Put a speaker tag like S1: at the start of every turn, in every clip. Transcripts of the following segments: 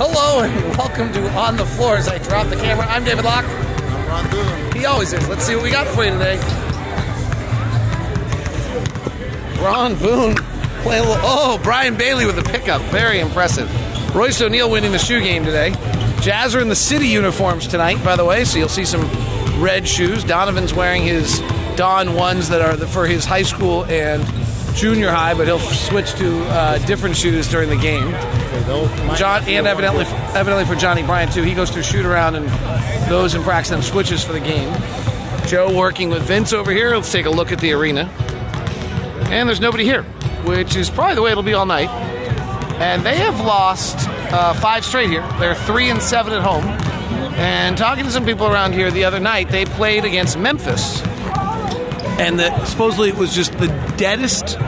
S1: Hello and welcome to On the Floor as I drop the camera. I'm David Locke.
S2: I'm Ron Boone.
S1: He always is. Let's see what we got for you today. Ron Boone playing a little. Oh, Brian Bailey with a pickup. Very impressive. Royce O'Neal winning the shoe game today. Jazz are in the city uniforms tonight, by the way, so you'll see some red shoes. Donovan's wearing his Don ones that are for his high school and junior high, but he'll switch to different shoes during the game. John, and evidently for Johnny Bryant too. He goes through shoot around and goes and practices them switches for the game. Joe working with Vince over here. Let's take a look at the arena. And there's nobody here, which is probably the way it'll be all night. And they have lost 5 straight here. They're 3-7 at home. And talking to some people around here the other night, they played against Memphis. And supposedly it was just the deadest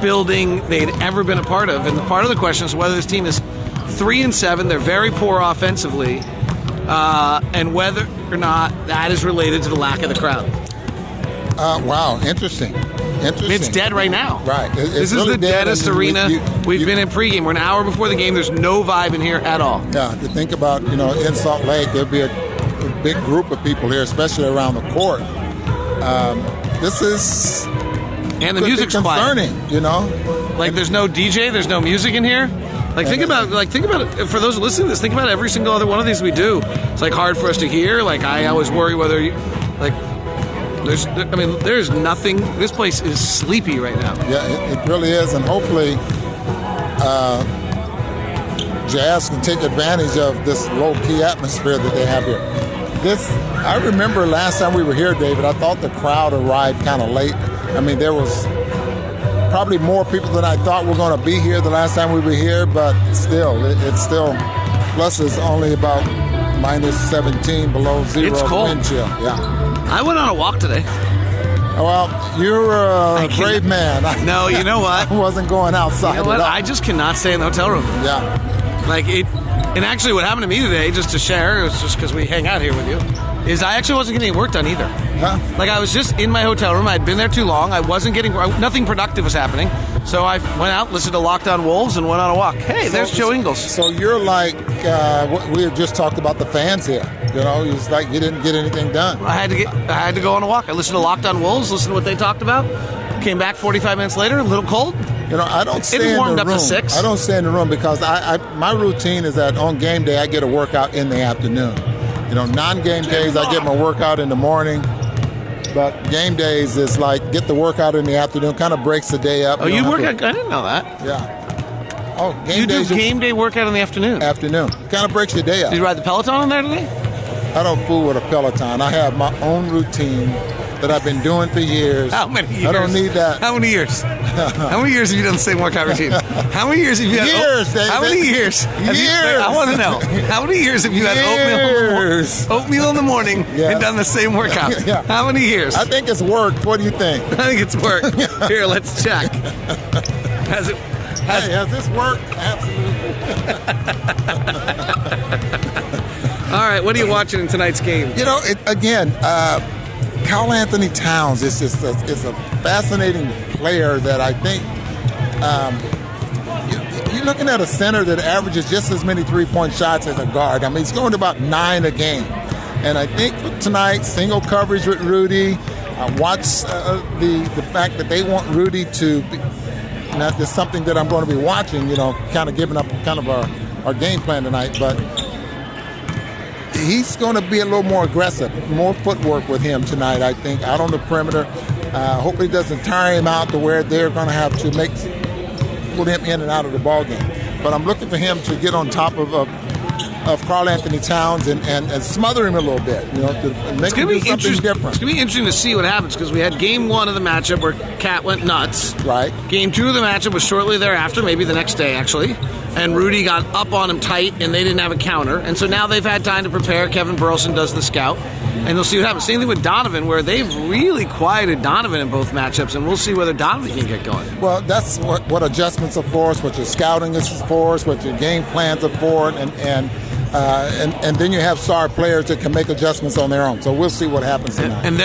S1: building they'd ever been a part of. And part of the question is whether this team is 3-7. They're very poor offensively, and whether or not that is related to the lack of the crowd.
S2: Wow, interesting.
S1: It's dead right now.
S2: Right.
S1: This is the deadest arena we've been in pregame. We're an hour before the game. There's no vibe in here at all.
S2: Yeah, to think about, in Salt Lake, there'll be a big group of people here, especially around the court. This is
S1: and the music's
S2: concerning,
S1: Like there's no DJ, there's no music in here. Think about it. For those listening to this, think about every single other one of these we do. It's like hard for us to hear. Like I always worry whether there's nothing. This place is sleepy right now.
S2: Yeah, it really is, and hopefully Jazz can take advantage of this low-key atmosphere that they have here. I remember last time we were here, David, I thought the crowd arrived kind of late. I mean, there was probably more people than I thought were going to be here the last time we were here, but still, it's still, plus it's only about minus 17 below zero wind chill. Yeah.
S1: I went on a walk today.
S2: Well, you're a brave man.
S1: No, you know what?
S2: I wasn't going outside.
S1: You know what? I just cannot stay in the hotel room.
S2: Yeah.
S1: And actually what happened to me today, just to share, it was just because we hang out here with you, is I actually wasn't getting any work done either.
S2: Huh?
S1: Like I was just in my hotel room. I'd been there too long. I wasn't getting, nothing productive was happening. So I went out, listened to Locked On Wolves, and went on a walk. Hey, there's Joe Ingles.
S2: So you're like, we had just talked about the fans here. It's like you didn't get anything done.
S1: I had to go on a walk. I listened to Locked On Wolves, listened to what they talked about. Came back 45 minutes later, a little cold.
S2: I don't stay in the room. It warmed up to 6. I don't stay in the room because my routine is that on game day I get a workout in the afternoon. Non-game days I get my workout in the morning, but game days is like get the workout in the afternoon. Kind of breaks the day up.
S1: Oh, you work out? I didn't know that.
S2: Yeah. Oh,
S1: you do game day workout in the afternoon.
S2: Afternoon. Kind of breaks your day up.
S1: Did you ride the Peloton on there today?
S2: I don't fool with a Peloton. I have my own routine that I've been doing for years.
S1: How many years?
S2: I don't need that.
S1: How many years? How many years have you done the same workout routine? How many years have you had?
S2: David.
S1: How many years? I want to know. How many years have you had oatmeal in the morning and done the same workout?
S2: Yeah.
S1: How many years?
S2: I think it's worked. What do you think?
S1: I think it's worked. Here, let's check. Has
S2: this worked? Absolutely.
S1: All right, what are you watching in tonight's game?
S2: Karl Anthony Towns is a fascinating player that I think you're looking at a center that averages just as many three-point shots as a guard. I mean, he's going to about 9 a game. And I think for tonight, single coverage with Rudy. I watch the fact that they want Rudy to be, not just something that I'm going to be watching, kind of giving up kind of our game plan tonight, but he's going to be a little more aggressive, more footwork with him tonight, I think, out on the perimeter. Hopefully it doesn't tire him out to where they're going to have to pull him in and out of the ball game. But I'm looking for him to get on top of Karl Anthony Towns and smother him a little bit, to make him do something different.
S1: It's going to be interesting to see what happens because we had game 1 of the matchup where Cat went nuts.
S2: Right.
S1: Game 2 of the matchup was shortly thereafter, maybe the next day actually, and Rudy got up on him tight and they didn't have a counter. And so now they've had time to prepare. Kevin Burleson does the scout. And they'll see what happens. Same thing with Donovan, where they've really quieted Donovan in both matchups, and we'll see whether Donovan can get going.
S2: Well, that's what adjustments are for, what your scouting is for, what your game plans are for, and then you have star players that can make adjustments on their own. So we'll see what happens tonight.
S1: And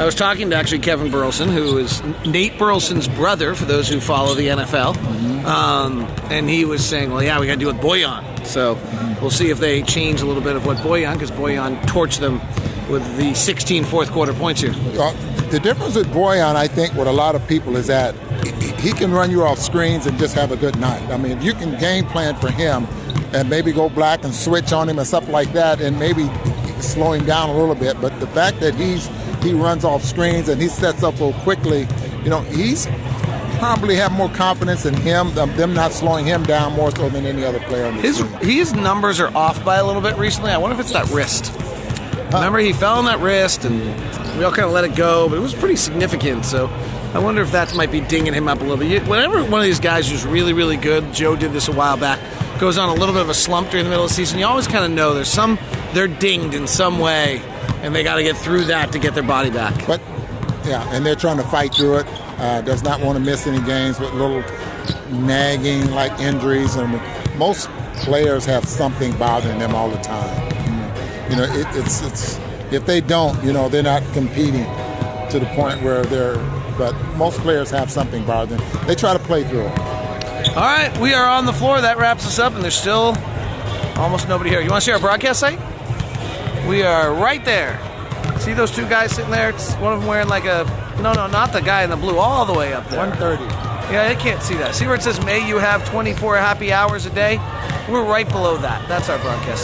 S1: I was talking to actually Kevin Burleson, who is Nate Burleson's brother, for those who follow the NFL, and he was saying, well, yeah, we got to deal with Bojan. So we'll see if they change a little bit of what Bojan, because Bojan torched them with the 16 fourth quarter points here.
S2: The difference with Bojan, I think, with a lot of people is that he can run you off screens and just have a good night. I mean, you can game plan for him and maybe go black and switch on him and stuff like that and maybe slow him down a little bit. But the fact that he runs off screens and he sets up so quickly, he's probably have more confidence in him, them not slowing him down more so than any other player on the team.
S1: His numbers are off by a little bit recently. I wonder if it's that wrist. Remember, he fell on that wrist, and we all kind of let it go, but it was pretty significant. So I wonder if that might be dinging him up a little bit. Whenever one of these guys who's really, really good, Joe did this a while back, goes on a little bit of a slump during the middle of the season, you always kind of know they're dinged in some way, and they got to get through that to get their body back.
S2: But yeah, and they're trying to fight through it. Does not want to miss any games with little nagging like injuries, and most players have something bothering them all the time. It's if they don't, they're not competing to the point where they're. But most players have something bothering them. They try to play through it.
S1: All right, we are on the floor. That wraps us up, and there's still almost nobody here. You want to see our broadcast site? We are right there. See those two guys sitting there? One of them wearing like a... No, not the guy in the blue. All the way up there.
S2: 1:30.
S1: Yeah, they can't see that. See where it says, may you have 24 happy hours a day? We're right below that. That's our broadcast.